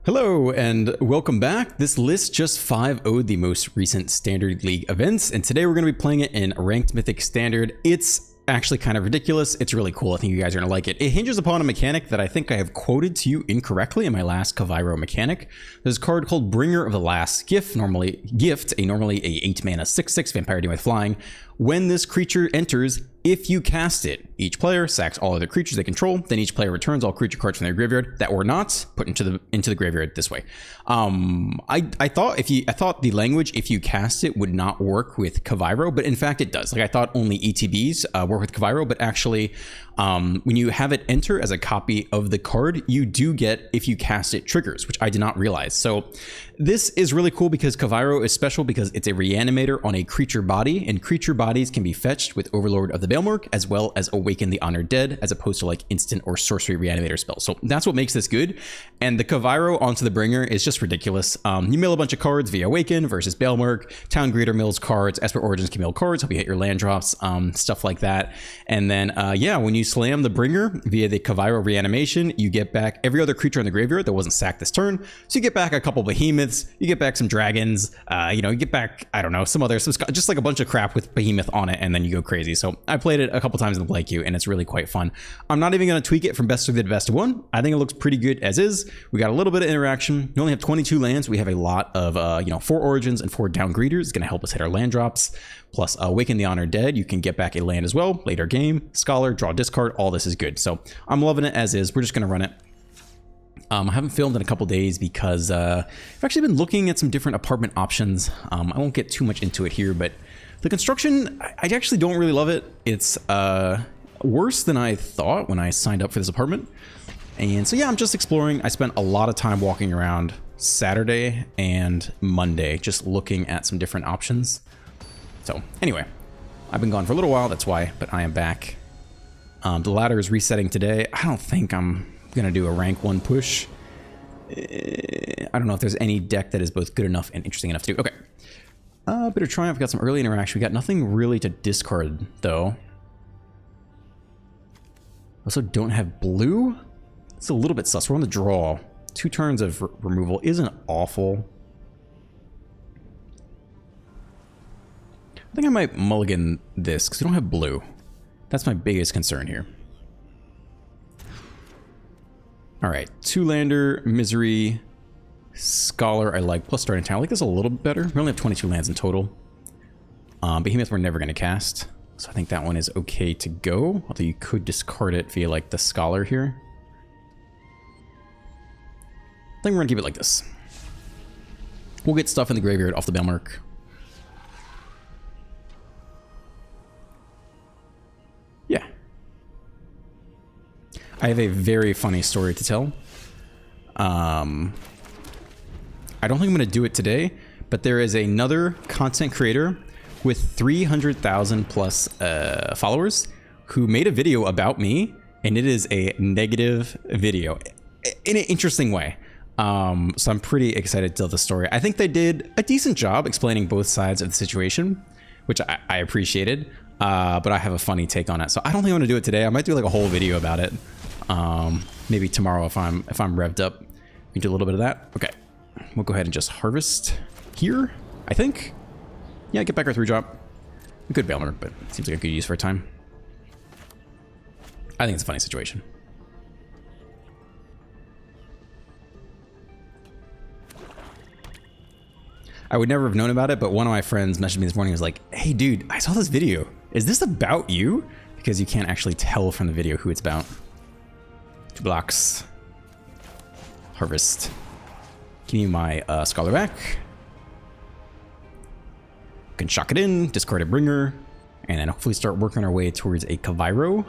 Hello and welcome back. This list just 5-0'd the most recent Standard League events, and today we're going to be playing it in Ranked Mythic Standard. It's actually kind of ridiculous. It's really cool. I think you guys are going to like it. It hinges upon a mechanic that I think I have quoted to you incorrectly in my last Kavairo mechanic. There's a card called Bringer of the Last Gift, normally a 8-mana 6/6 vampire demon with flying. When this creature enters, if you cast it, each player sacks all other creatures they control. Then each player returns all creature cards from their graveyard that were not put into the graveyard this way. I thought the language "if you cast it" would not work with Kavairo, but in fact it does. Like I thought only ETBs work with Kavairo, but actually when you have it enter as a copy of the card, you do get "if you cast it" triggers, which I did not realize. So this is really cool because Kavairo is special because it's a reanimator on a creature body, and creature bodies can be fetched with Overlord of the Baelmurk as well as Awaken the Honored Dead, as opposed to like instant or sorcery reanimator spells. So that's what makes this good. And the Kavairo onto the Bringer is just ridiculous. You mill a bunch of cards via Awaken versus Baelmurk. Town Greeter mills cards. Esper Origins can mill cards, help you hit your land drops, stuff like that. And then yeah, when you slam the Bringer via the Kavairo reanimation, you get back every other creature in the graveyard that wasn't sacked this turn. So you get back a couple behemoths, you get back some dragons, you get back, I don't know, just like a bunch of crap with behemoth on it, and then you go crazy. So I played it a couple times in the play queue, and it's really quite fun. I'm not even going to tweak it from best of the best of one. I think it looks pretty good as is. We got a little bit of interaction. We only have 22 lands. We have a lot of 4 Origins and 4 Down Greeters. It's going to help us hit our land drops. Plus Awaken the Honored Dead. You can get back a land as well later game. Scholar, draw, discard. All this is good. So I'm loving it as is. We're just going to run it. I haven't filmed in a couple days because I've actually been looking at some different apartment options. I won't get too much into it here, but the construction, I actually don't really love it. It's worse than I thought when I signed up for this apartment. And so yeah, I'm just exploring. I spent a lot of time walking around Saturday and Monday just looking at some different options. So anyway, I've been gone for a little while, that's why, but I am back. The ladder is resetting today. I don't think I'm gonna do a rank 1 push. I don't know if there's any deck that is both good enough and interesting enough to do. Okay. Bitter Triumph, got some early interaction. We got nothing really to discard though. Also don't have blue. It's a little bit sus. We're on the draw. 2 turns of removal isn't awful. I think I might mulligan this because we don't have blue. That's my biggest concern here. All right, 2-lander, Misery, Scholar I like, plus Starting Town. I like this a little bit better. We only have 22 lands in total. Behemoth we're never going to cast, so I think that one is okay to go. Although you could discard it via like the Scholar here. I think we're going to keep it like this. We'll get stuff in the graveyard off the Baelmurk. Yeah. I have a very funny story to tell. I don't think I'm going to do it today, but there is another content creator with 300,000 plus followers who made a video about me, and it is a negative video in an interesting way. So I'm pretty excited to tell the story. I think they did a decent job explaining both sides of the situation, which I appreciated, but I have a funny take on it. So I don't think I'm going to do it today. I might do like a whole video about it. Maybe tomorrow if I'm revved up. We can do a little bit of that. Okay, we'll go ahead and just harvest here, I think. Yeah, get back our 3-drop. A good Baelmurk, but it seems like a good use for a time. I think it's a funny situation. I would never have known about it, but one of my friends messaged me this morning and was like, hey dude, I saw this video. Is this about you? Because you can't actually tell from the video who it's about. 2 blocks. Harvest. Give me my Scholar back. Can shock it in, discard a Bringer, and then hopefully start working our way towards a Kavairo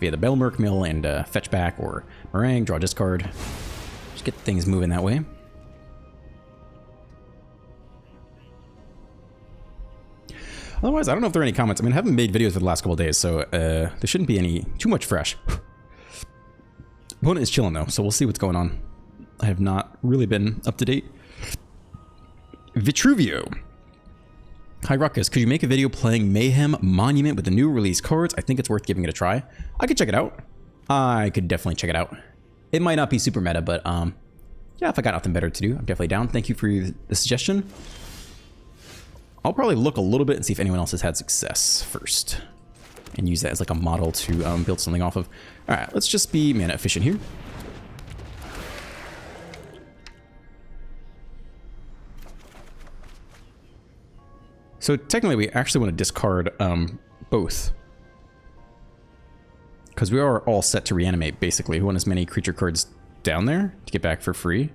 via the Baelmurk mill and fetch back or Meringue, draw, discard. Just get things moving that way. Otherwise, I don't know if there are any comments. I mean, I haven't made videos for the last couple of days, so there shouldn't be any too much fresh. Opponent is chilling though, so we'll see what's going on. I have not really been up to date. Vitruvio. Hi Ruckus, could you make a video playing Mayhem Monument with the new release cards? I think it's worth giving it a try. I could check it out. I could definitely check it out. It might not be super meta, but Yeah, if I got nothing better to do, I'm definitely down. Thank you for the suggestion. I'll probably look a little bit and see if anyone else has had success first. And use that as like a model to build something off of. Alright, let's just be mana efficient here. So technically we actually want to discard both. Because we are all set to reanimate, basically. We want as many creature cards down there to get back for free.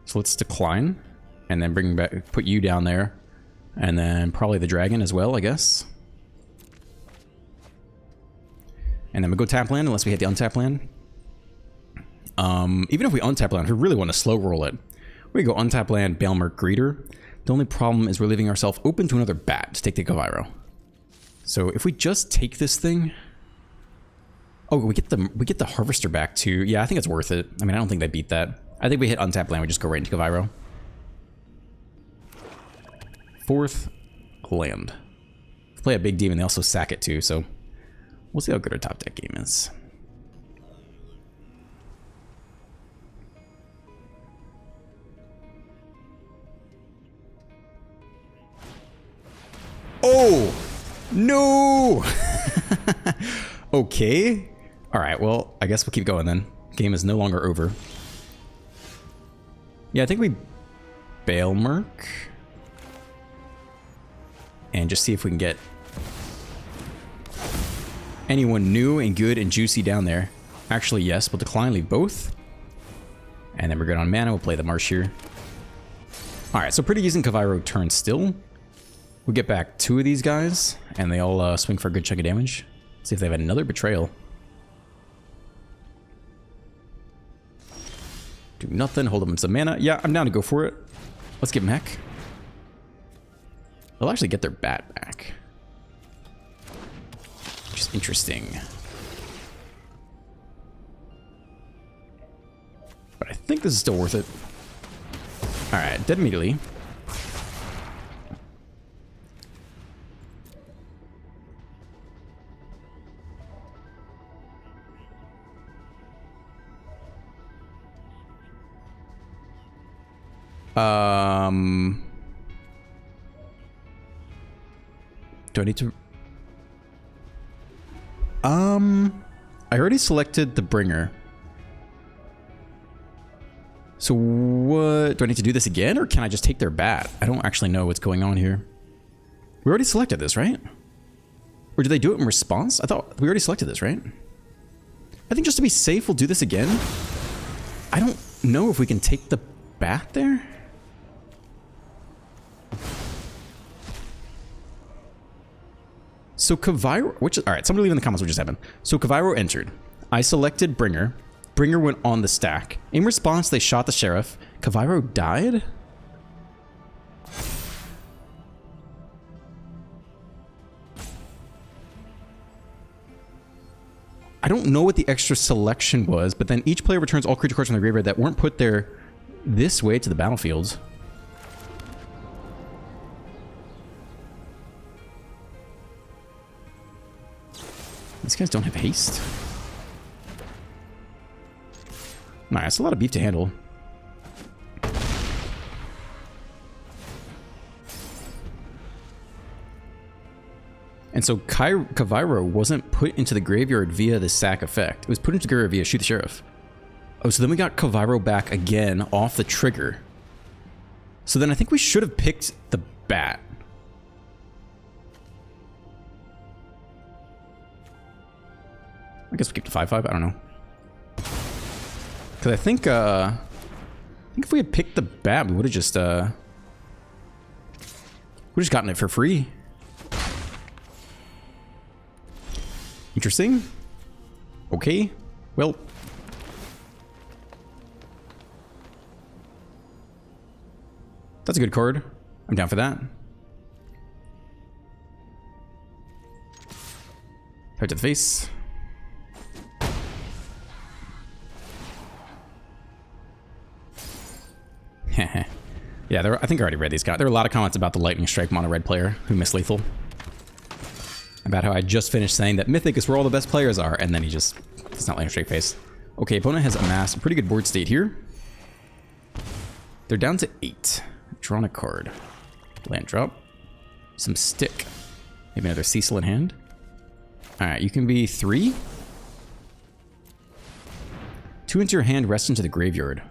So let's decline. And then bring back, put you down there. And then probably the dragon as well, I guess. And then we go tap land unless we hit the untap land. Even if we untap land, if we really want to slow roll it, we go untap land, Bailmerk Greeter. The only problem is we're leaving ourselves open to another bat to take the Kavairo. So if we just take this thing... Oh, we get the Harvester back too. Yeah, I think it's worth it. I mean, I don't think they beat that. I think we hit untap land, we just go right into Kavairo. 4th land. Play a big demon, they also sack it too, so we'll see how good our top deck game is. Oh! No! Okay. Alright, well, I guess we'll keep going then. Game is no longer over. Yeah, I think we Bailmerk. And just see if we can get anyone new and good and juicy down there. Actually, yes, we'll decline, leave both. And then we're good on mana, we'll play the Marsh here. Alright, so pretty decent Kavairo turn still. We'll get back 2 of these guys, and they all swing for a good chunk of damage. See if they have another Betrayal. Do nothing, hold them some mana. Yeah, I'm down to go for it. Let's give them heck. They'll actually get their bat back. Which is interesting. But I think this is still worth it. Alright, dead immediately. Do I need to... I already selected the bringer. So what... Do I need to do this again, or can I just take their bat? I don't actually know what's going on here. We already selected this, right? Or did they do it in response? I thought we already selected this, right? I think just to be safe, we'll do this again. I don't know if we can take the bat there. So Kavairo, alright, somebody leave in the comments what just happened. So Kavairo entered. I selected Bringer. Bringer went on the stack. In response, they shot the sheriff. Kavairo died? I don't know what the extra selection was, but then each player returns all creature cards from the graveyard that weren't put there this way to the battlefield. These guys don't have haste. Nah, that's a lot of beef to handle. And so Kavairo wasn't put into the graveyard via the sack effect. It was put into the graveyard via shoot the sheriff. Oh, so then we got Kavairo back again off the trigger. So then I think we should have picked the bat. I guess we keep the 5/5. I don't know. Because I think if we had picked the bat, we would have just gotten it for free. Interesting. Okay. Well. That's a good card. I'm down for that. Right to the face. Yeah, I think I already read these guys. There were a lot of comments about the Lightning Strike mono red player who missed lethal. About how I just finished saying that Mythic is where all the best players are, and then it's not Lightning Strike face. Okay, opponent has amassed a pretty good board state here. They're down to 8. Drawn a card. Land drop. Some stick. Maybe another Cecil in hand. Alright, you can be 3. 2 into your hand, rest into the graveyard.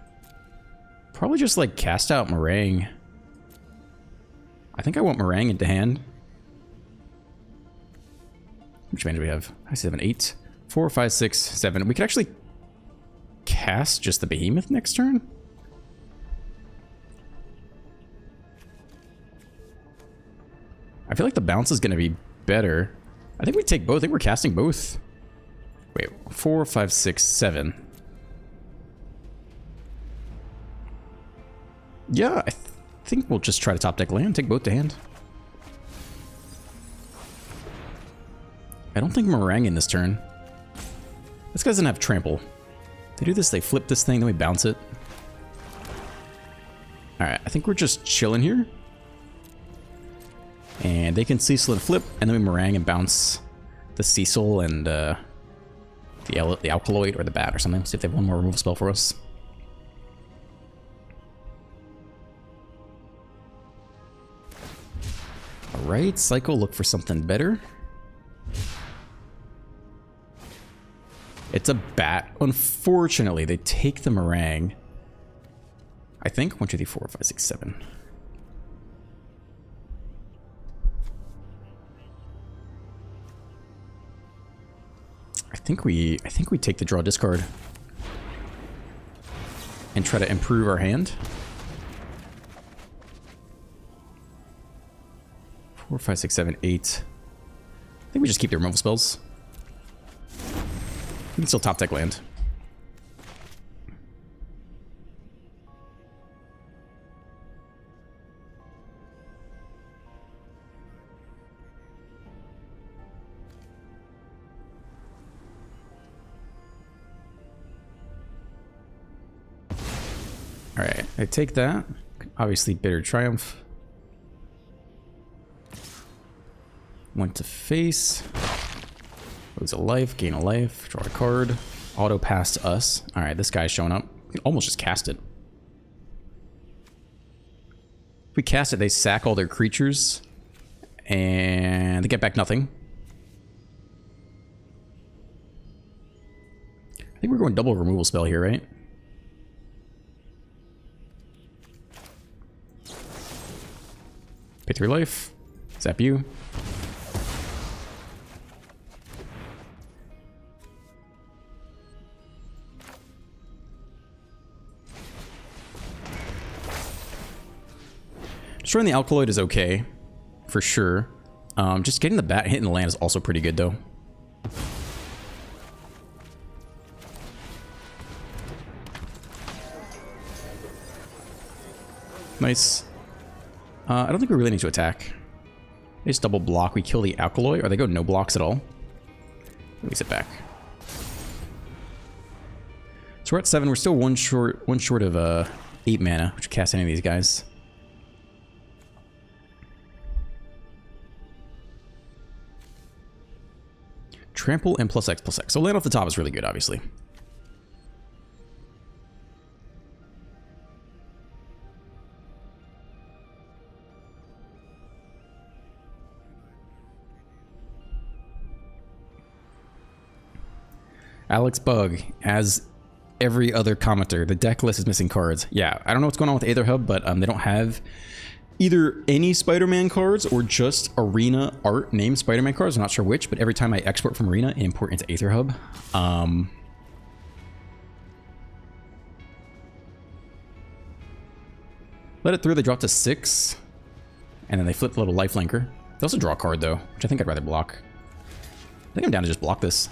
Probably just like cast out Meringue. I think I want Meringue into hand. Which mana do we have? 7, 8. 4, 5, 6, 7. We could actually cast just the Behemoth next turn. I feel like the bounce is going to be better. I think we take both. I think we're casting both. Wait, 4, 5, 6, 7. Yeah, I think we'll just try to top deck land. Take both to hand. I don't think Meringue in this turn. This guy doesn't have trample. They do this, they flip this thing, then we bounce it. Alright, I think we're just chilling here. And they can Cecil and flip, and then we Meringue and bounce the Cecil and the Alkaloid or the Bat or something. See if they have one more removal spell for us. Alright, cycle, look for something better. It's a Bat. Unfortunately, they take the Meringue. I think 1, 2, 3, 4, 5, 6, 7. I think we take the draw discard and try to improve our hand. 4, 5, 6, 7, 8. I think we just keep the removal spells. We can still top deck land. Alright, I take that. Obviously, Bitter Triumph. Went to face. Lose a life, gain a life, draw a card. Auto pass to us. Alright, this guy's showing up. We can almost just cast it. If we cast it, they sack all their creatures. And they get back nothing. I think we're going double removal spell here, right? Pay 3 life. Zap you. Destroying the Alkaloid is okay, for sure. Just getting the Bat hitting the land is also pretty good, though. Nice. I don't think we really need to attack. They just double block. We kill the Alkaloid, or they go no blocks at all. We sit back. So we're at 7. We're still one short of 8 mana, which cast any of these guys. Trample and +X +X. So land off the top is really good, obviously. Alex Bug, as every other commenter, the deck list is missing cards. Yeah, I don't know what's going on with Aether Hub, but they don't have either any Spider-Man cards or just Arena art named Spider-Man cards. I'm not sure which, but every time I export from Arena, I import into Aether Hub. Let it through, they drop to 6. And then they flip the little lifelinker. They also draw a card, though, which I think I'd rather block. I think I'm down to just block this.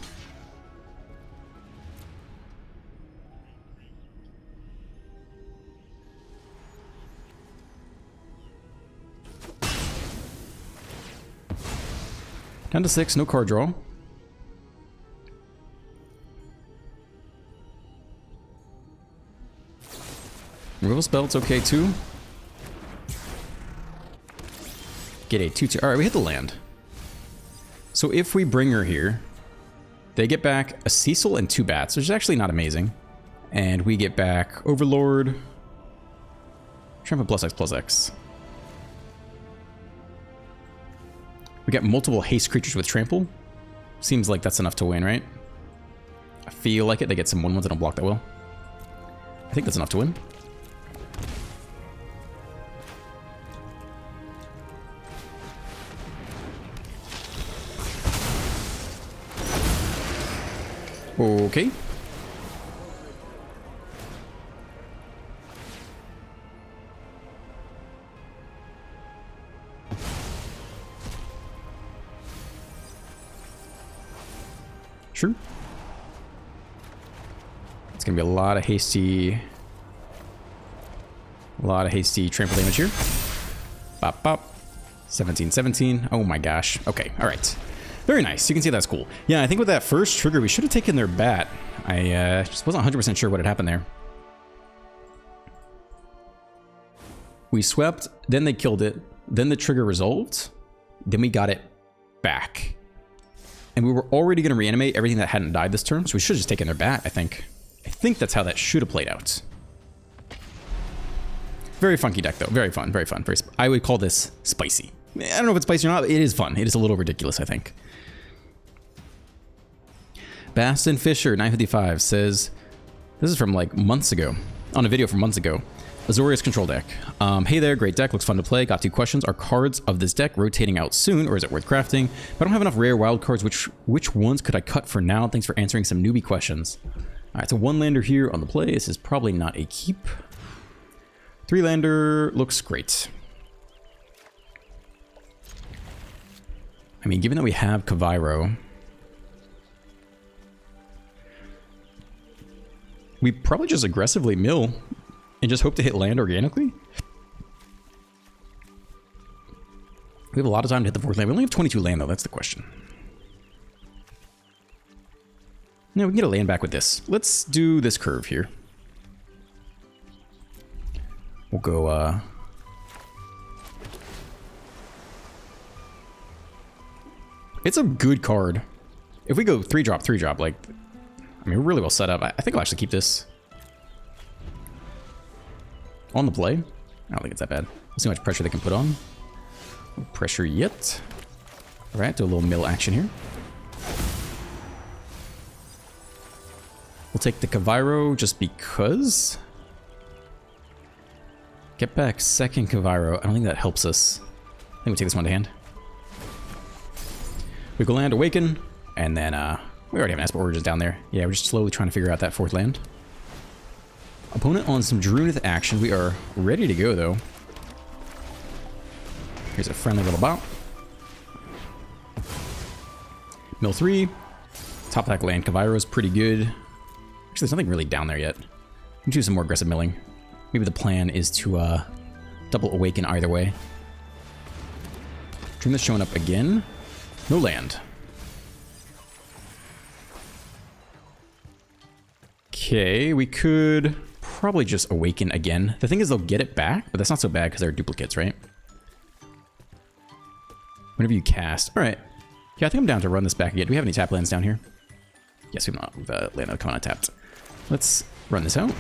Down to 6, no card draw. Removal spell, it's okay too. Get a 2/2. Alright, we hit the land. So if we bring her here, they get back a Cecil and 2 bats, which is actually not amazing. And we get back Overlord. Trample plus X plus X. We got multiple haste creatures with trample. Seems like that's enough to win, right? I feel like it. They get some 1/1s that don't block that well. I think that's enough to win. Okay. Sure. It's gonna be a lot of hasty trample damage here. Bop bop. 17. Oh my gosh. Okay, alright. Very nice. You can see that's cool. Yeah, I think with that first trigger, we should have taken their bat. I just wasn't 100% sure what had happened there. We swept, then they killed it, then the trigger resolved, then we got it back. And we were already going to reanimate everything that hadn't died this turn, so we should have just taken their bat, I think. I think that's how that should have played out. Very funky deck, though. Very fun, very fun. I would call this spicy. I don't know if it's spicy or not, but it is fun. It is a little ridiculous, I think. Baston Fisher, 955, says, this is from like months ago, on a video from months ago. Azorius control deck. Hey there, great deck, looks fun to play. Got 2 questions. Are cards of this deck rotating out soon, or is it worth crafting? If I don't have enough rare wild cards, which ones could I cut for now? Thanks for answering some newbie questions. Alright, so 1-lander here on the play. This is probably not a keep. 3-lander looks great. I mean, given that we have Kavairo, we probably just aggressively mill and just hope to hit land organically. We have a lot of time to hit the 4th land. We only have 22 land, though. That's the question. No, we can get a land back with this. Let's do this curve here. We'll go, it's a good card. If we go 3-drop, 3-drop, like, I mean, we're really well set up. I think I'll actually keep this on the play. I don't think it's that bad. Let's see how much pressure they can put on. No pressure yet. All right, do a little mill action here. We'll take the Kavairo just because. Get back 2nd Kavairo. I don't think that helps us. I think we'll take this one to hand. We go land Awaken, and then we already have an Esper Origins down there. Yeah, we're just slowly trying to figure out that 4th land. Opponent on some Drunith action. We are ready to go, though. Here's a friendly little bop. Mill 3. Top deck land Kavairo is pretty good. Actually, there's nothing really down there yet. We can do some more aggressive milling. Maybe the plan is to double Awaken either way. Drunith showing up again. No land. Okay, we could probably just Awaken again. The thing is they'll get it back, but that's not so bad because they're duplicates, right? Whenever you cast. All right. Yeah, I think I'm down to run this back again. Do we have any tap lands down here? Yes, we have not. We've land that come on untapped. Let's run this out.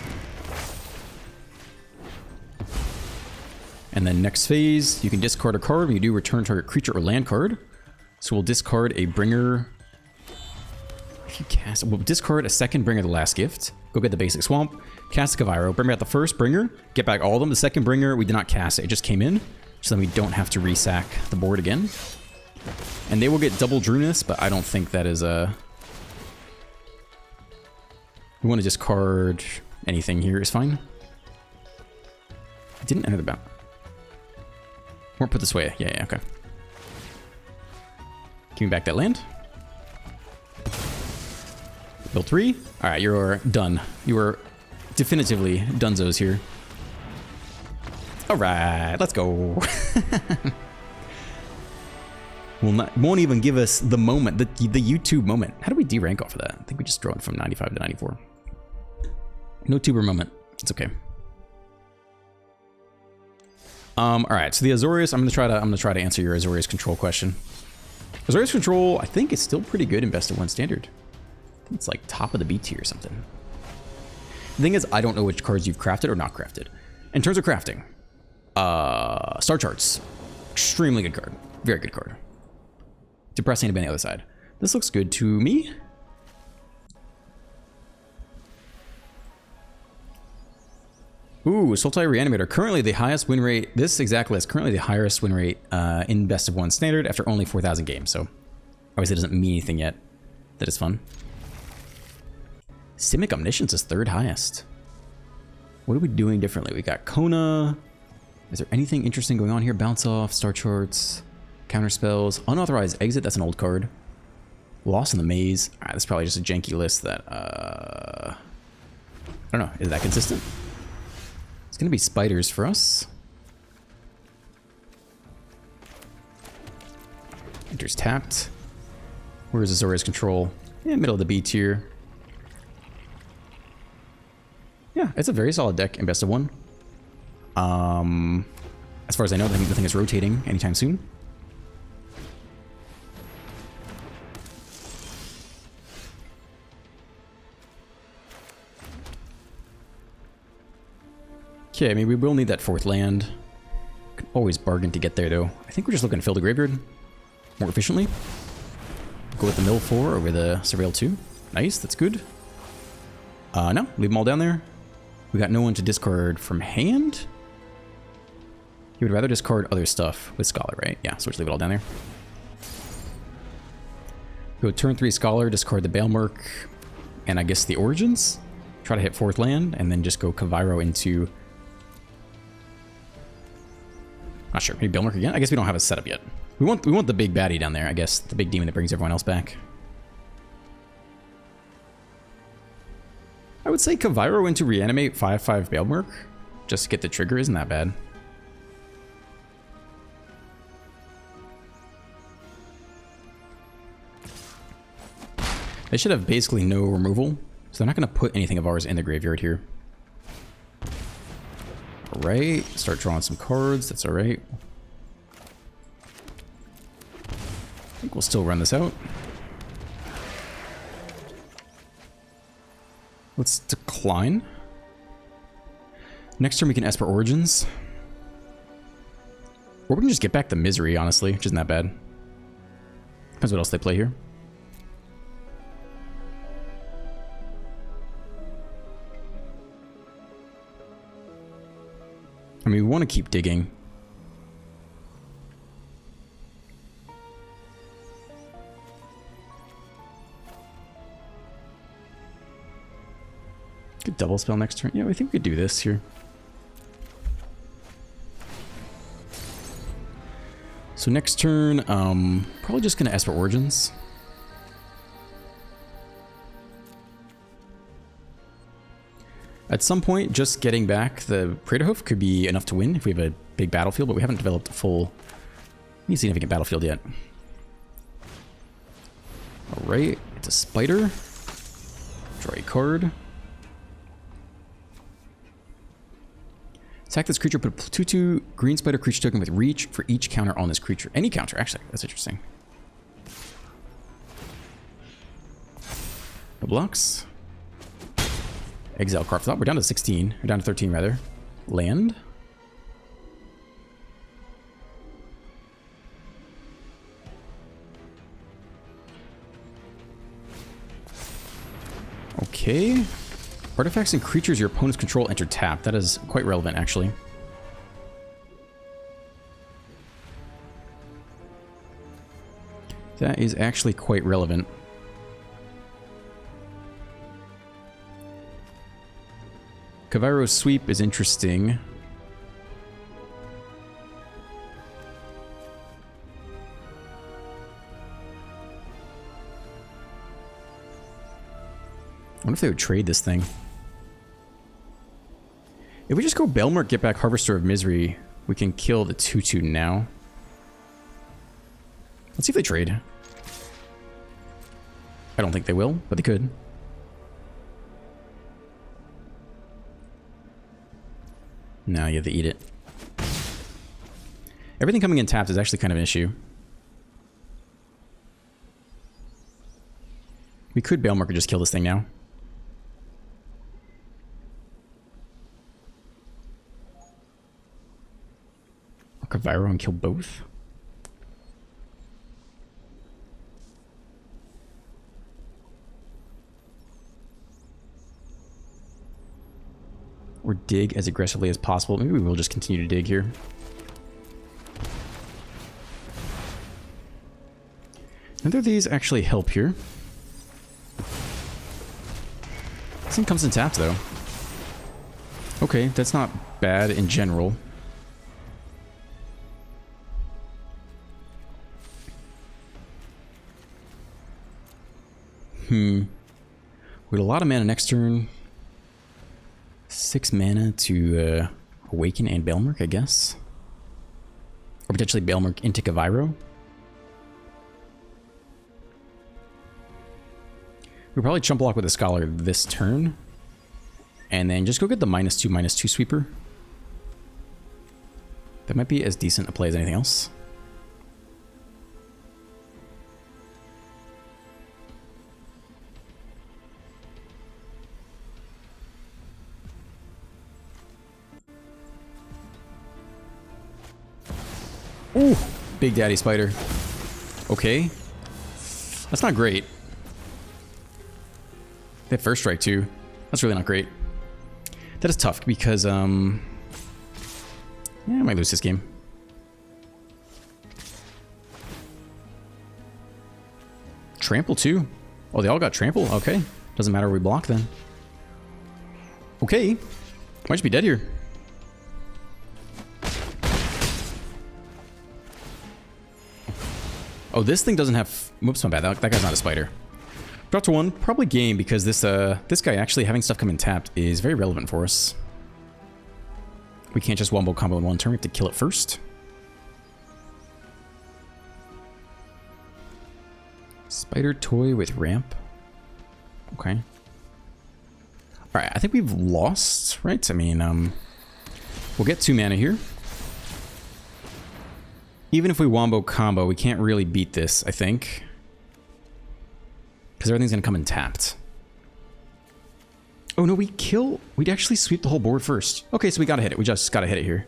And then next phase, you can discard a card when you do return target creature or land card. So we'll discard a bringer. If you cast, we'll discard a 2nd bringer, the last gift. Go get the basic swamp. Cast a Kavairo. Bring back the 1st bringer. Get back all of them. The 2nd bringer, we did not cast it. It just came in. So then we don't have to resack the board again. And they will get double Druniths, but I don't think that is a. We want to discard anything here is fine. I didn't enter the bound. Or put this way. Yeah, okay. Give me back that land. Build 3. All right, you're done. You are definitively dunzos here. All right, let's go. Won't even give us the moment, the YouTube moment. How do we D-rank off of that? I think we just drove it from 95 to 94. No tuber moment. It's okay. All right, so the Azorius, I'm gonna try to answer your Azorius control question. Azorius control, I think, is still pretty good in best of 1 standard. I think it's like top of the B tier or something. The thing is, I don't know which cards you've crafted or not crafted. In terms of crafting, Star Charts. Extremely good card. Very good card. Depressing to be on the other side. This looks good to me. Ooh, Sultai Reanimator. Currently the highest win rate. This exact list. Currently the highest win rate in Best of 1 Standard after only 4,000 games. So obviously it doesn't mean anything yet. That is fun. Simic Omniscience is 3rd highest. What are we doing differently? We got Kona. Is there anything interesting going on here? Bounce Off, Star Charts, Counter Spells, Unauthorized Exit. That's an old card. Lost in the Maze. All right, that's probably just a janky list that, I don't know. Is that consistent? It's going to be spiders for us. Enters tapped. Where's Azorius Control? Yeah, middle of the B tier. Yeah, it's a very solid deck in Best of 1. As far as I know, the thing is rotating anytime soon. Okay, I mean, we will need that 4th land. Can always bargain to get there, though. I think we're just looking to fill the graveyard more efficiently. Go with the Mill 4 over the Surveil 2. Nice, that's good. No, leave them all down there. We got no one to discard from hand. You would rather discard other stuff with Scholar, right? Yeah, so just leave it all down there. Go turn 3 Scholar, discard the Bailmerk, and I guess the Origins. Try to hit 4th land, and then just go Kavairo into... Not sure, maybe Bailmerk again? I guess we don't have a setup yet. We want the big baddie down there, I guess. The big demon that brings everyone else back. I would say Kavairo into Reanimate 5/5 Bailmerk. Just to get the trigger isn't that bad. They should have basically no removal, so they're not going to put anything of ours in the graveyard here. Alright, start drawing some cards, that's alright. I think we'll still run this out. Let's decline. Next turn we can Esper Origins. Or we can just get back the Misery, honestly, which isn't that bad. Depends what else they play here. I mean, we want to keep digging. Could double spell next turn. Yeah, I think we could do this here. So next turn, probably just gonna Esper Origins. At some point, just getting back the Praetorhoof could be enough to win if we have a big battlefield, but we haven't developed a full, any significant battlefield yet. Alright, it's a spider. Draw a card. Attack this creature, put a 2/2 green spider creature token with reach for each counter on this creature. Any counter, actually. That's interesting. No blocks. Exile card. We're down to 16. We're down to 13, rather. Land. Okay. Artifacts and creatures your opponents control enter tap. That is quite relevant, actually. That is actually quite relevant. Kavairo's Sweep is interesting. I wonder if they would trade this thing. If we just go Bailmerk, get back Harvester of Misery, we can kill the 2/2 now. Let's see if they trade. I don't think they will, but they could. No, you have to eat it. Everything coming in tapped is actually kind of an issue. We could Bailmerk or just kill this thing now. Archiviro and kill both. Or dig as aggressively as possible. Maybe we will just continue to dig here. Neither of these actually help here. This one comes in tapped though. Okay, that's not bad in general. We had a lot of mana next turn. 6 mana to Awaken and Bailmerk, I guess. Or potentially Bailmerk into Kaviro. We'll probably chump block with a Scholar this turn. And then just go get the -2/-2 sweeper. That might be as decent a play as anything else. Ooh, Big Daddy Spider. Okay. That's not great. They have first strike too. That's really not great. That is tough because, yeah, I might lose this game. Trample too. Oh, they all got trample? Okay. Doesn't matter we block then. Okay. Might just be dead here. Oh, this thing doesn't have... Whoops, my bad. That guy's not a spider. Drop to 1. Probably game because this guy actually having stuff come in tapped is very relevant for us. We can't just wombo combo in one turn. We have to kill it first. Spider toy with ramp. Okay. Alright, I think we've lost, right? I mean, we'll get 2 mana here. Even if we wombo combo, we can't really beat this, I think. Because everything's going to come in tapped. Oh no, we'd actually sweep the whole board first. Okay, so we gotta hit it. We just gotta hit it here.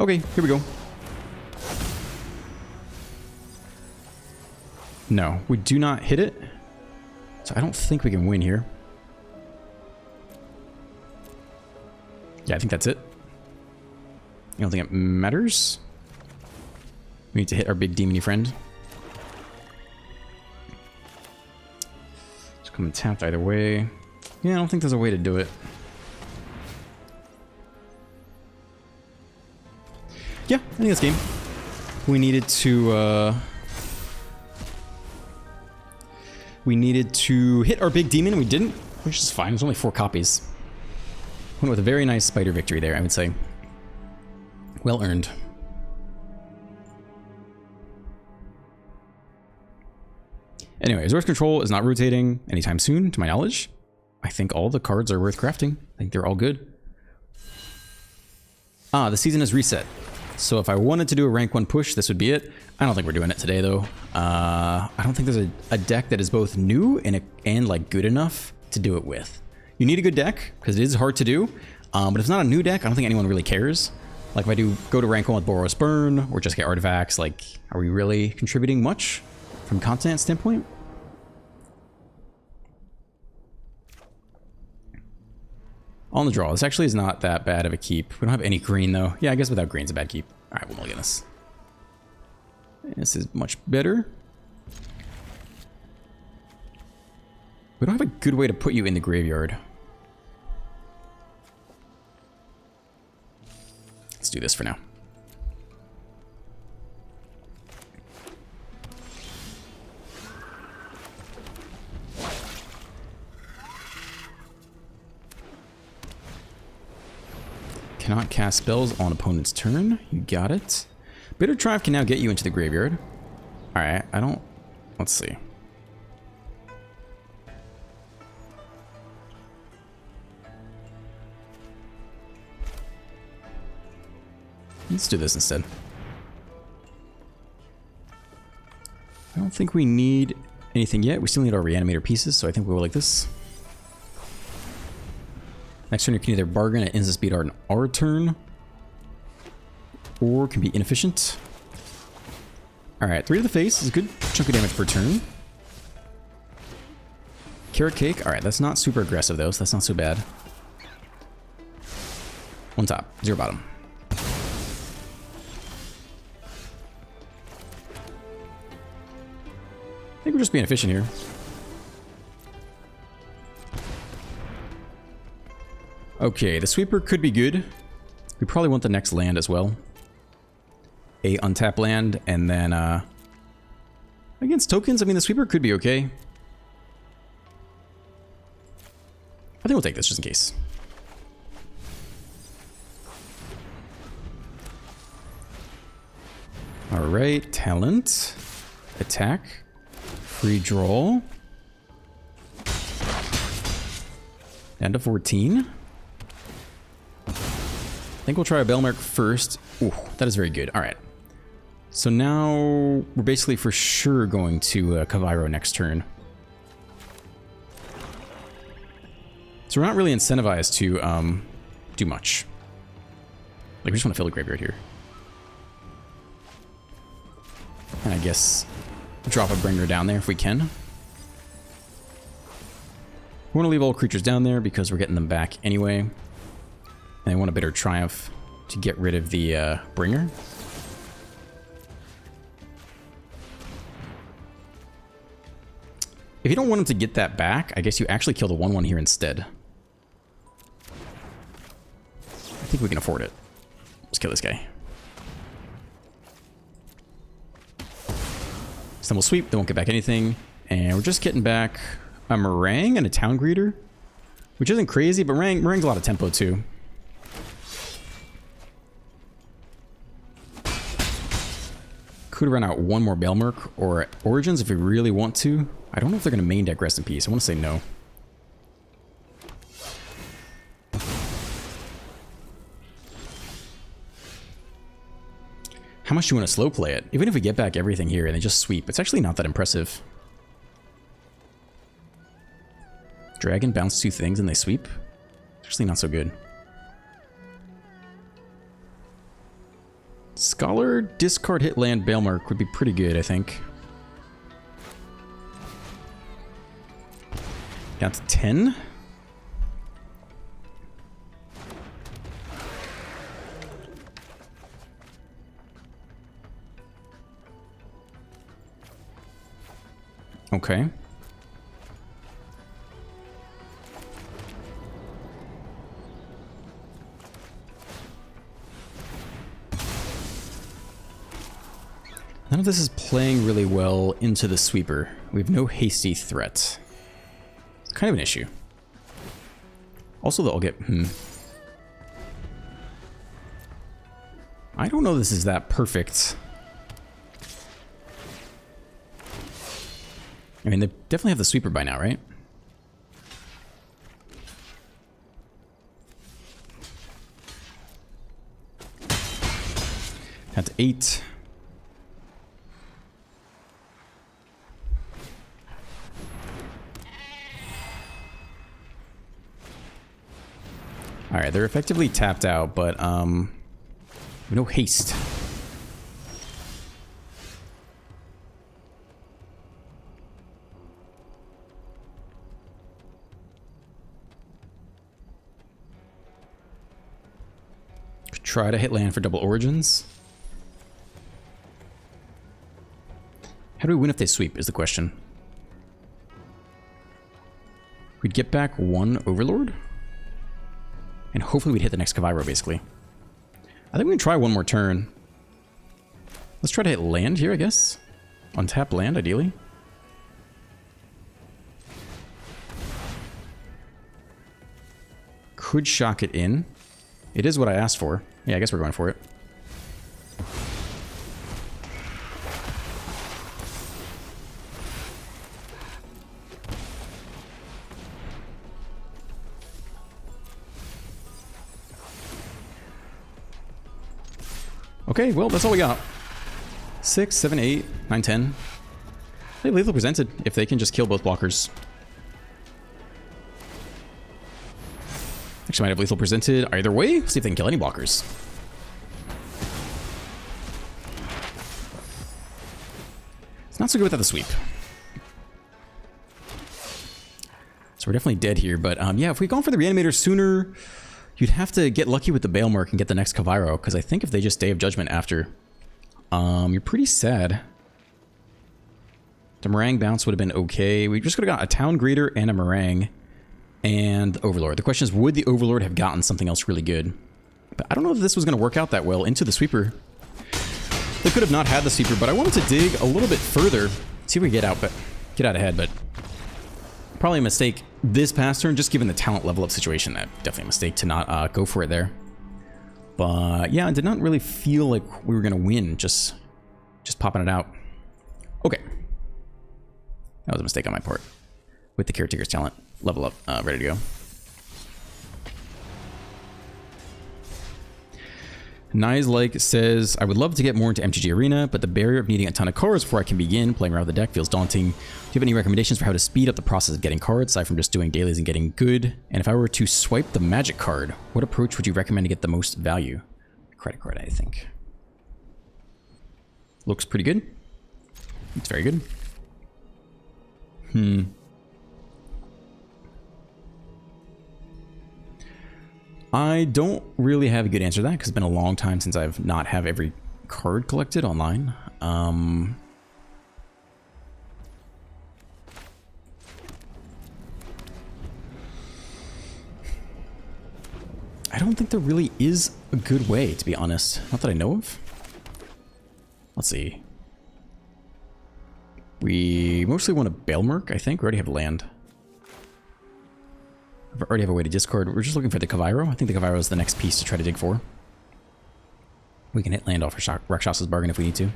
Okay, here we go. No, we do not hit it. So I don't think we can win here. Yeah, I think that's it. You don't think it matters? We need to hit our big demony friend. Just come and tapped either way. Yeah, I don't think there's a way to do it. Yeah, I think that's game. We needed to hit our big demon, and we didn't, which is fine. There's only 4 copies. Went with a very nice spider victory there, I would say. Well earned. Anyway, resource control is not rotating anytime soon, to my knowledge. I think all the cards are worth crafting. I think they're all good. Ah, the season is reset. So if I wanted to do a rank 1 push, this would be it. I don't think we're doing it today, though. I don't think there's a deck that is both new and like good enough to do it with. You need a good deck, because it is hard to do. But if it's not a new deck, I don't think anyone really cares. Like if I do go to rank 1 with Boros Burn, or just get artifacts, like, are we really contributing much from content standpoint? On the draw. This actually is not that bad of a keep. We don't have any green, though. Yeah, I guess without green's a bad keep. All right, we'll mulligan this. This is much better. We don't have a good way to put you in the graveyard. Let's do this for now. Cannot cast spells on opponent's turn. You got it. Bitter Tribe can now get you into the graveyard. Alright, I don't... Let's see. Let's do this instead. I don't think we need anything yet. We still need our reanimator pieces, so I think we'll go like this. Next turn, you can either bargain at instant speed art on our turn, or can be inefficient. Alright, 3 to the face is a good chunk of damage per turn. Carrot cake. Alright, that's not super aggressive though, so that's not so bad. 1 top, 0 bottom. I think we're just being efficient here. Okay, the sweeper could be good. We probably want the next land as well. A untap land, and then against tokens, I mean, the sweeper could be okay. I think we'll take this just in case. Alright, talent, attack, free draw, down to 14. I think we'll try a Belmerk first. Ooh, that is very good. Alright. So now we're basically for sure going to Kavairo next turn. So we're not really incentivized to do much. Like, we just want to fill the graveyard here. And I guess drop a bringer down there if we can. We want to leave all creatures down there because we're getting them back anyway. And I want a Bitter Triumph to get rid of the bringer. If you don't want him to get that back, I guess you actually kill the 1/1 here instead. I think we can afford it. Let's kill this guy. So then we'll sweep, they won't get back anything. And we're just getting back a Meringue and a Town Greeter. Which isn't crazy, but Meringue's a lot of tempo too. Could run out one more Belmerk or Origins if we really want to. I don't know if they're going to main deck Rest in Peace. I want to say no. How much do you want to slow play it? Even if we get back everything here and they just sweep, it's actually not that impressive. Dragon bounce 2 things and they sweep? It's actually not so good. Scholar, discard, hit land, Belmerk would be pretty good, I think. Down to 10. Okay. None of this is playing really well into the sweeper. We have no hasty threat. It's kind of an issue. Also, they'll get... I don't know this is that perfect. I mean, they definitely have the sweeper by now, right? That's 8. Alright, they're effectively tapped out, but no haste. Try to hit land for double Origins. How do we win if they sweep is the question. We'd get back 1 Overlord. And hopefully we'd hit the next Kavairo, basically. I think we can try one more turn. Let's try to hit land here, I guess. Untap land, ideally. Could shock it in. It is what I asked for. Yeah, I guess we're going for it. Okay, well, that's all we got. 6, 7, 8, 9, 10. They lethal presented if they can just kill both blockers. Actually, might have lethal presented either way. See if they can kill any blockers. It's not so good without the sweep. So we're definitely dead here, but yeah, if we'd gone for the Reanimator sooner, you'd have to get lucky with the Bailmark and get the next Kavairo, because I think if they just Day of Judgment after, you're pretty sad. The Meringue bounce would have been okay. We just could have got a Town Greeter and a Meringue and the Overlord. The question is, would the Overlord have gotten something else really good? But I don't know if this was going to work out that well into the Sweeper. They could have not had the Sweeper, but I wanted to dig a little bit further. See if we get out ahead, but probably a mistake this past turn, just given the talent level up situation. That definitely a mistake to not go for it there. But yeah, I did not really feel like we were going to win just popping it out. Okay. That was a mistake on my part. With the Caretaker's talent level up, ready to go. Nice says, I would love to get more into MTG Arena, but the barrier of needing a ton of cards before I can begin playing around with the deck feels daunting. Do you have any recommendations for how to speed up the process of getting cards, aside from just doing dailies and getting good? And if I were to swipe the magic card, what approach would you recommend to get the most value? Credit card, I think. Looks pretty good. It's very good. I don't really have a good answer to that because it's been a long time since I've not have every card collected online. I don't think there really is a good way, to be honest. Not that I know of. Let's see. We mostly want a Bailmark, I think. We already have land. We already have a way to discard. We're just looking for the Kavairo. I think the Kavairo is the next piece to try to dig for. We can hit land off Rakshas's Bargain if we need to.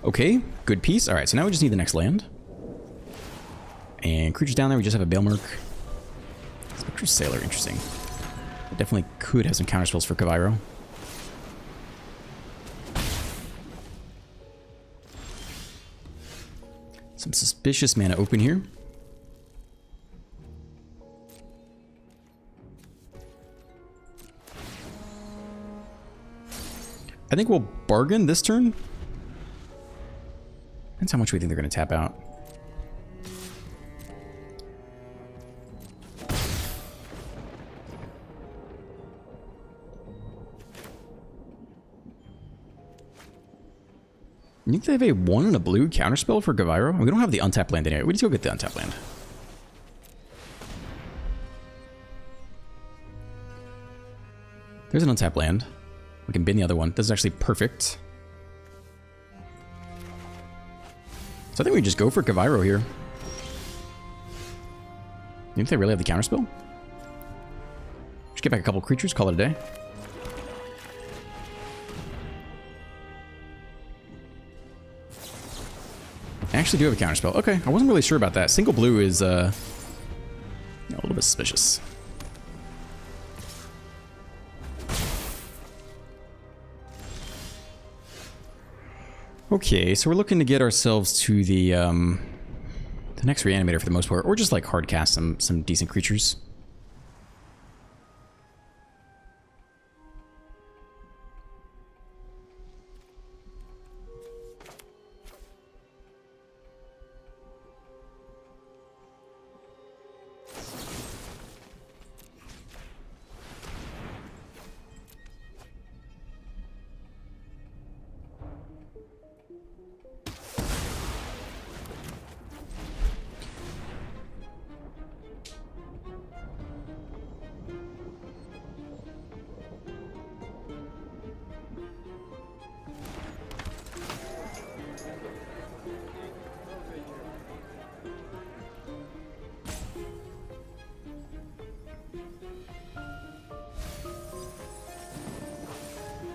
Okay, good piece. Alright, so now we just need the next land. And creatures down there, we just have a Bailmark. Spectral Sailor, interesting. It definitely could have some counterspells for Kavairo. Some suspicious mana open here. I think we'll bargain this turn. Depends how much we think they're going to tap out. You think they have a 1 and a blue counterspell for Kavairo? We don't have the untapped land anyway. We need to go get the untapped land. There's an untapped land. We can bin the other one. This is actually perfect. So I think we just go for Kavairo here. You think they really have the counterspell? Just get back a couple creatures, call it a day. I actually do have a counterspell. Okay, I wasn't really sure about that. Single blue is a little bit suspicious. Okay, so we're looking to get ourselves to the next Reanimator for the most part, or just like hard cast some decent creatures.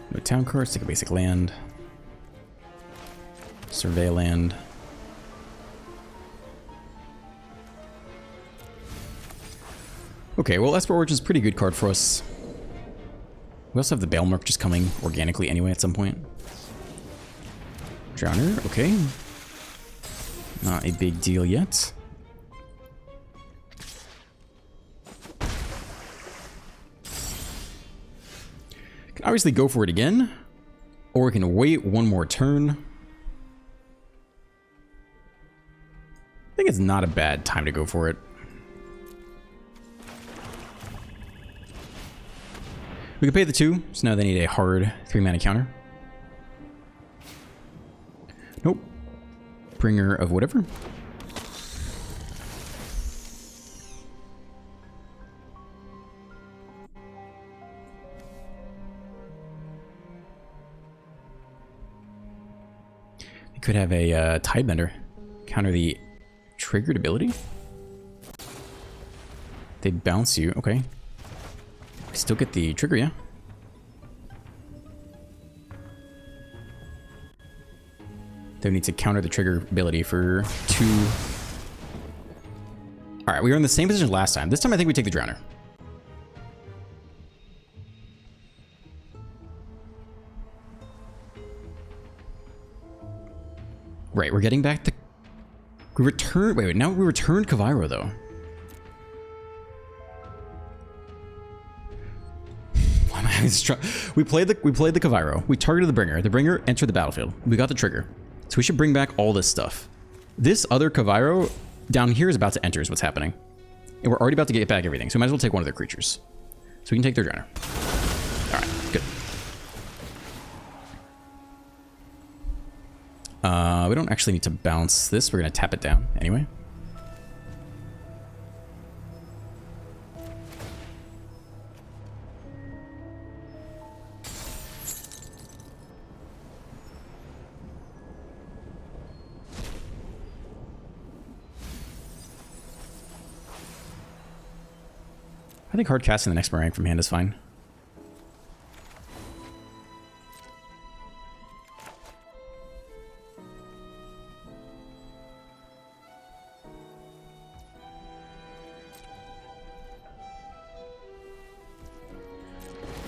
No town cards, take a basic land. Survey land. Okay, well, Esper Origin's a pretty good card for us. We also have the Bailmark just coming organically anyway at some point. Drowner, okay. Not a big deal yet. obviously go for it again, or we can wait one more turn. I think it's not a bad time to go for it. We can pay the 2, so now they need a hard 3-mana counter. Nope. Bringer of whatever. We could have a Tidebender counter the triggered ability. They bounce you, okay. Still get the trigger, yeah. They need to counter the trigger ability for 2. Alright, we were in the same position last time. This time I think we take the Drowner. Right, we're getting back the... We returned... Wait, now we returned Kavairo, though. Why am I having this trouble? We played the Kavairo. We targeted the Bringer. The Bringer entered the battlefield. We got the trigger. So we should bring back all this stuff. This other Kavairo down here is about to enter is what's happening. And we're already about to get back everything. So we might as well take one of their creatures. So we can take their Drowner. Alright, good. We don't actually need to bounce this. We're going to tap it down anyway. I think hard casting the next Meringue from hand is fine.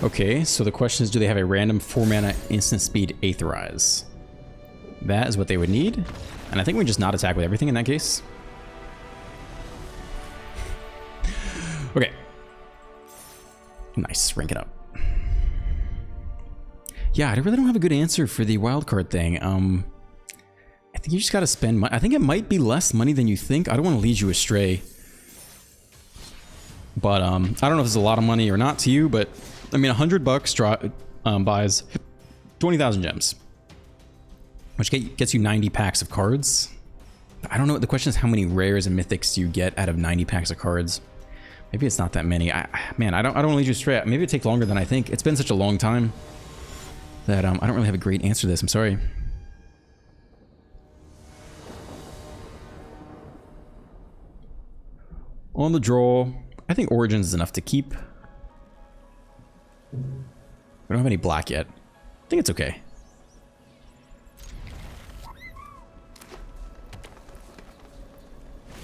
Okay, so the question is, do they have a random 4-mana instant speed Aetherize? That is what they would need. And I think we just not attack with everything in that case. Okay. Nice, rank it up. Yeah, I really don't have a good answer for the wildcard thing. I think you just gotta spend money. I think it might be less money than you think. I don't want to lead you astray. But I don't know if it's a lot of money or not to you, but I mean, $100 buys 20,000 gems, which gets you 90 packs of cards. I don't know. The question is, how many rares and mythics do you get out of 90 packs of cards? Maybe it's not that many. Man, I don't want to lead you astray. Maybe it takes longer than I think. It's been such a long time that I don't really have a great answer to this. I'm sorry. On the draw, I think Origins is enough to keep. We don't have any black yet. I think it's okay.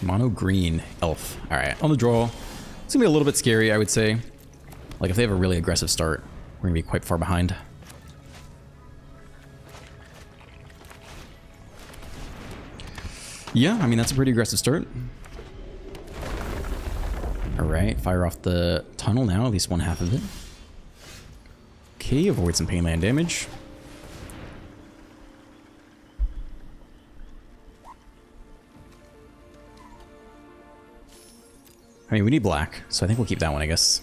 Mono green elf. All right, on the draw. It's gonna be a little bit scary, I would say. Like if they have a really aggressive start, we're gonna be quite far behind. Yeah, I mean, that's a pretty aggressive start. All right, fire off the tunnel now, at least one half of it. Okay, avoid some pain land damage. I mean, we need black, so I think we'll keep that one, I guess.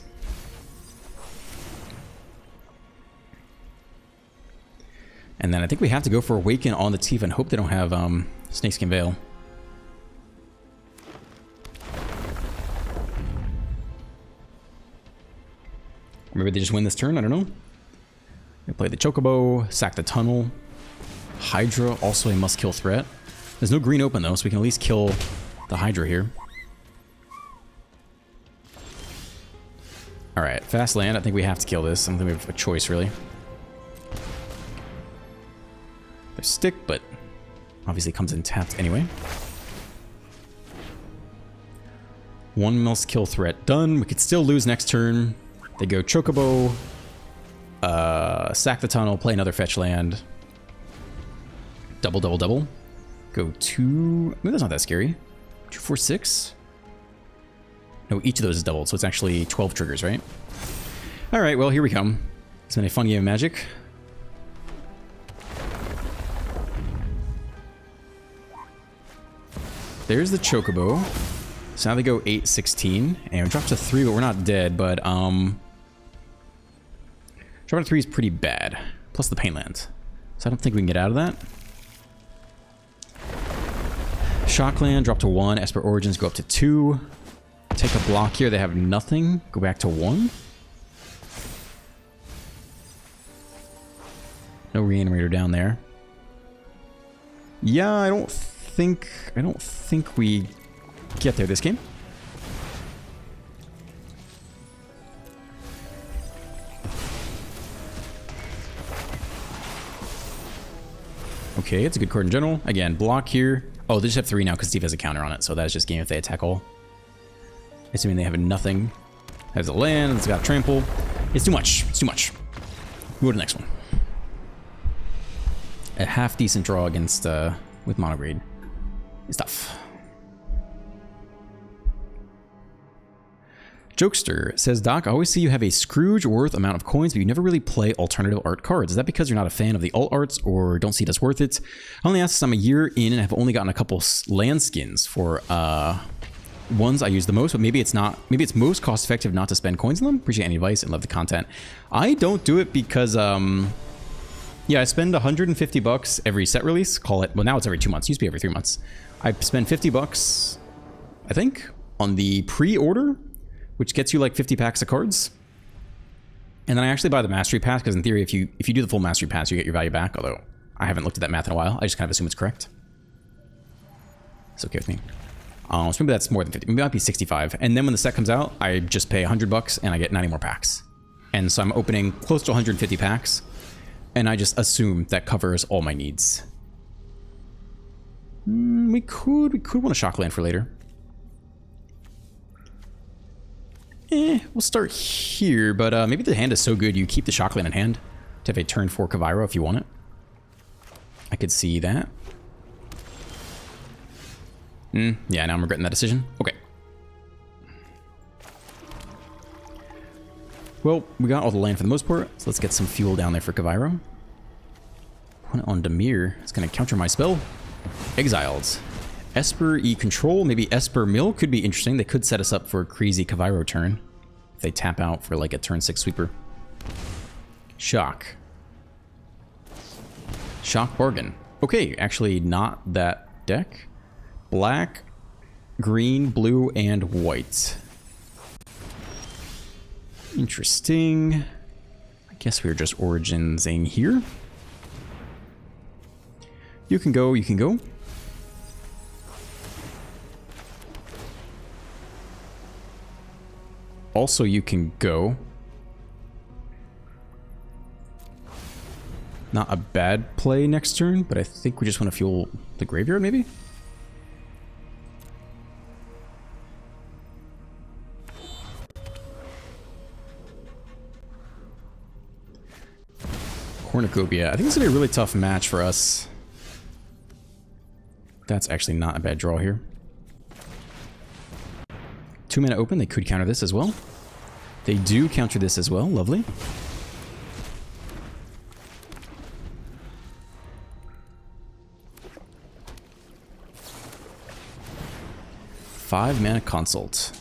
And then I think we have to go for Awaken on the Tifa and hope they don't have Snakeskin Veil. Maybe they just win this turn, I don't know. They play the Chocobo, sack the tunnel. Hydra, also a must-kill threat. There's no green open though, so we can at least kill the Hydra here. Alright, fast land. I think we have to kill this. I don't think we have a choice, really. There's stick, but obviously comes in tapped anyway. One must-kill threat done. We could still lose next turn. They go Chocobo, sack the tunnel, play another fetch land. Double, double, double. Go 2... I mean, that's not that scary. 2, 4, 6? No, each of those is doubled, so it's actually 12 triggers, right? Alright, well, here we come. It's been a fun game of Magic. There's the Chocobo. So now they go 8-16. And we dropped to 3, but we're not dead. But, dropping to 3 is pretty bad. Plus the Painland. So I don't think we can get out of that. Shockland, drop to 1. Esper Origins, go up to 2. Take a block here. They have nothing. Go back to 1. No Reanimator down there. Yeah, I don't think we get there this game. Okay, it's a good card in general. Again, block here. Oh, they just have 3 now because Steve has a counter on it, so that's just game if they attack all. Assuming they have nothing. Has a land, it's got trample. It's too much. It's too much. We'll go to the next one. A half decent draw against with monograde. It's tough. Jokester says, Doc, I always see you have a Scrooge worth amount of coins, but you never really play alternative art cards. Is that because you're not a fan of the alt arts or don't see it as worth it? I only asked this, I'm a year in and have only gotten a couple land skins for ones I use the most, but maybe it's not. Maybe it's most cost effective not to spend coins on them. Appreciate any advice and love the content. I don't do it because yeah, I spend 150 bucks every set release. Call it, well, now it's every 2 months. It used to be every 3 months. I spend 50 bucks, I think, on the pre-order, which gets you like 50 packs of cards. And then I actually buy the Mastery Pass, because in theory, if you do the full Mastery Pass, you get your value back, although I haven't looked at that math in a while. I just kind of assume it's correct. It's okay with me. So maybe that's more than 50. Maybe it might be 65. And then when the set comes out, I just pay 100 bucks and I get 90 more packs. And so I'm opening close to 150 packs. And I just assume that covers all my needs. We could want a Shockland for later. We'll start here, but maybe the hand is so good you keep the Shockland in hand to have a turn 4 Kavairo if you want it. I could see that. Yeah, now I'm regretting that decision. Okay. Well, we got all the land for the most part, so let's get some fuel down there for Kavairo. Put it on Dimir. It's going to counter my spell. Exiled. Esper E-Control, maybe Esper Mill could be interesting. They could set us up for a crazy Kavairo turn if they tap out for like a turn 6 sweeper. Shock. Shock Bargain. Okay, actually not that deck. Black, green, blue, and white. Interesting. I guess we're just Originsing here. You can go, you can go. Also, you can go. Not a bad play next turn, but I think we just want to fuel the graveyard, maybe? Cornucopia. I think it's going to be a really tough match for us. That's actually not a bad draw here. 2 mana open, they could counter this as well. They do counter this as well, lovely. Five mana Consult.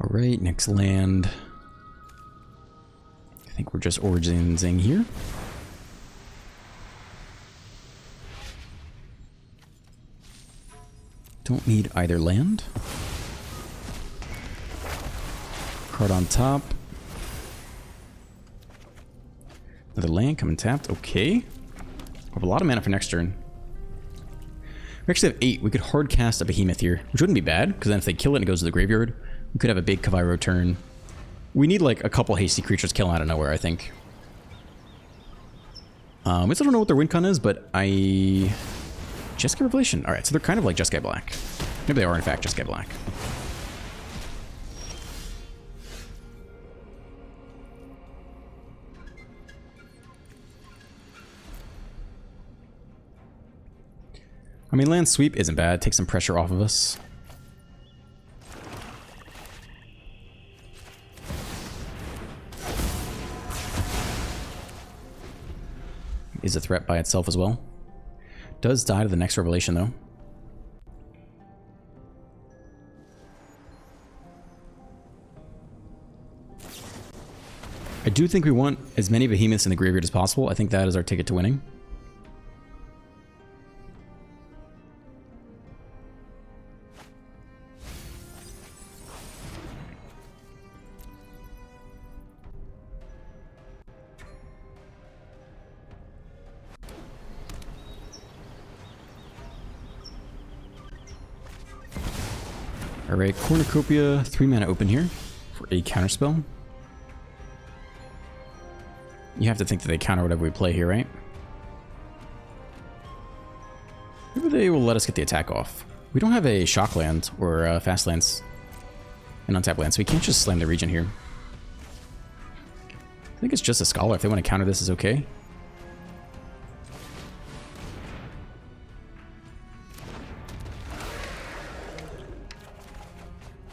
Alright, next land. I think we're just Originsing here. Don't need either land. Card on top. Another land coming tapped. Okay. We have a lot of mana for next turn. We actually have 8. We could hard cast a Behemoth here, which wouldn't be bad, because then if they kill it and it goes to the graveyard, we could have a big Kavairo turn. We need like a couple hasty creatures killing out of nowhere, I think. We still don't know what their win con is, but Jeskai Revelation. Alright, so they're kind of like Jeskai Black. Maybe they are in fact Jeskai Black. mean, land sweep isn't bad. Take some pressure off of us. Is a threat by itself as well. Does die to the next revelation, though. I do think we want as many behemoths in the graveyard as possible. I think that is our ticket to winning. Alright, Cornucopia, 3 mana open here for a counterspell. You have to think that they counter whatever we play here, right? Maybe they will let us get the attack off. We don't have a shock land or fast lands and untap land, so we can't just slam the region here. I think it's just a Scholar. If they want to counter this, is okay.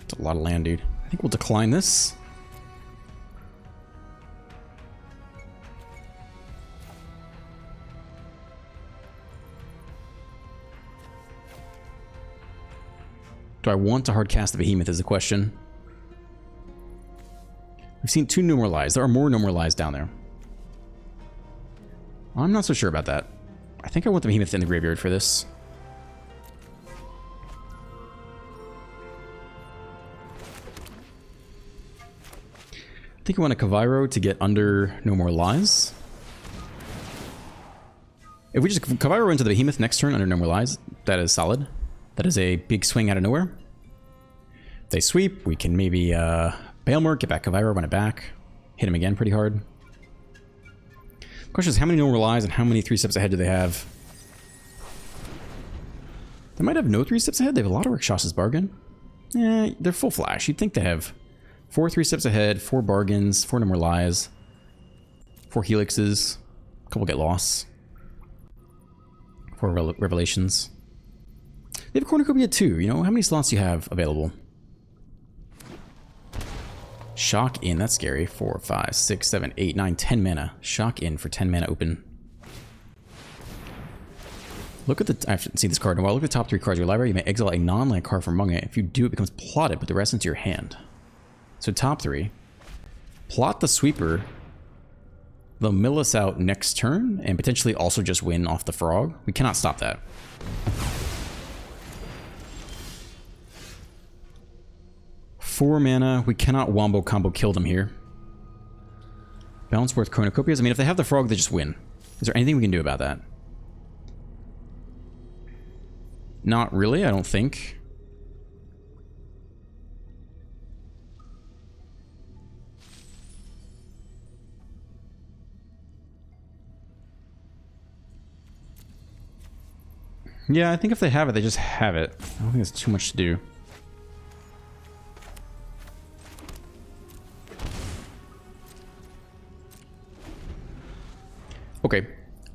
It's a lot of land, dude. I think we'll decline this. Do I want to hardcast the Behemoth is the question. We've seen 2 Numeralize. There are more Numeralize down there. I'm not so sure about that. I think I want the Behemoth in the graveyard for this. I think I want a Kavairo to get under No More Lies. If we just Kavairo into the Behemoth next turn under No More Lies, that is solid. That is a big swing out of nowhere. If they sweep, we can maybe Bailmer, get back Kavairo, run it back. Hit him again pretty hard. The question is, how many No More Lies and how many 3 steps ahead do they have? They might have no 3 steps ahead. They have a lot of Rakshas's Bargain. Eh, they're full flash. You'd think they have 4 3 steps ahead, 4 bargains, 4 No More Lies, 4 helixes, a couple get lost, 4 revelations. They have a Cornucopia too, you know? How many slots do you have available? Shock in, that's scary. 4, 5, 6, 7, 8, 9, 10 mana. Shock in for 10 mana open. Look at the, I haven't seen this card in a while. Look at the top 3 cards of your library. You may exile a non-land card from among it. If you do, it becomes plotted. Put the rest into your hand. So top 3. Plot the Sweeper. They'll mill us out next turn and potentially also just win off the Frog. We cannot stop that. Four mana. We cannot wombo combo kill them here. Balance worth Cornucopias. I mean, if they have the Frog, they just win. Is there anything we can do about that? Not really, I don't think. Yeah, I think if they have it, they just have it. I don't think there's too much to do. Okay,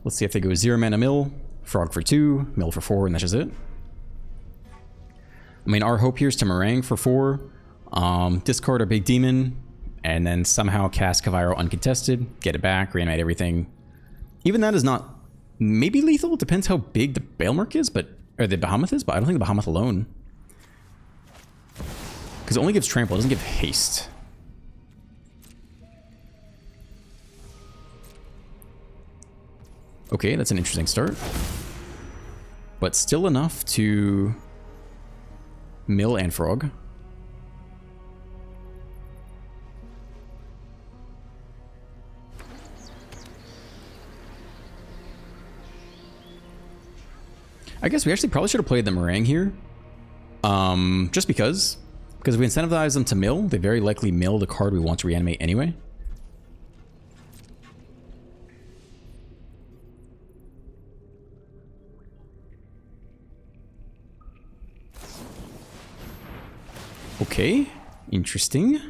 let's see if they go 0 mana mill, Frog for 2, mill for 4, and that's just it. I mean, our hope here is to Meringue for 4, discard our big demon, and then somehow cast Kavairo uncontested, get it back, reanimate everything. Even that is not maybe lethal. It depends how big the Bailmerk is, or the Behemoth is, but I don't think the Behemoth alone. Because it only gives trample, it doesn't give haste. Okay, that's an interesting start. But still enough to mill and Frog. I guess we actually probably should have played the Meringue here. Just because. Because if we incentivize them to mill, they very likely mill the card we want to reanimate anyway. Okay, interesting.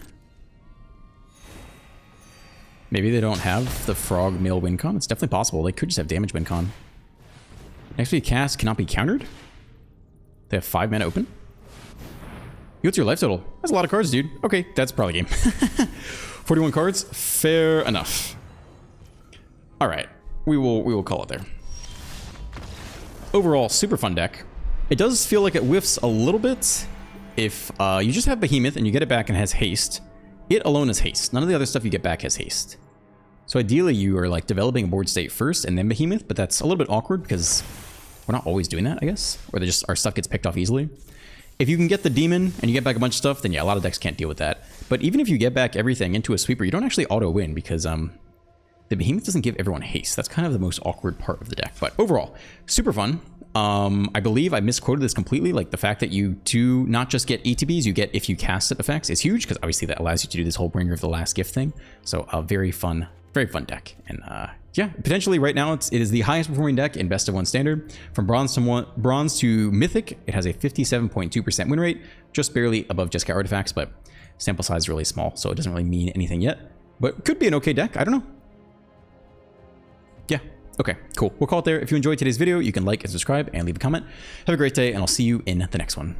Maybe they don't have the Frog mill win con. It's definitely possible. They could just have damage win con. Next week cast cannot be countered. They have 5 mana open. What's your life total? That's a lot of cards, dude. Okay, that's probably game. 41 cards. Fair enough. All right, we will call it there. Overall, super fun deck. It does feel like it whiffs a little bit. If you just have Behemoth and you get it back and it has haste, it alone is haste. None of the other stuff you get back has haste. So ideally, you are like developing a board state first and then Behemoth, but that's a little bit awkward because we're not always doing that, I guess. Or our stuff gets picked off easily. If you can get the demon and you get back a bunch of stuff, then yeah, a lot of decks can't deal with that. But even if you get back everything into a sweeper, you don't actually auto-win because the Behemoth doesn't give everyone haste. That's kind of the most awkward part of the deck. But overall, super fun. I believe I misquoted this completely. Like the fact that you do not just get ETBs, you get if you cast it effects is huge because obviously that allows you to do this whole bringer of the last gift thing. So a very fun deck. And yeah, potentially right now it is the highest performing deck in Best of 1 Standard. From bronze to Mythic, it has a 57.2% win rate, just barely above Jeskai Artifacts, but sample size is really small, so it doesn't really mean anything yet. But could be an okay deck. I don't know. Yeah. Okay, cool. We'll call it there. If you enjoyed today's video, you can like and subscribe and leave a comment. Have a great day, and I'll see you in the next one.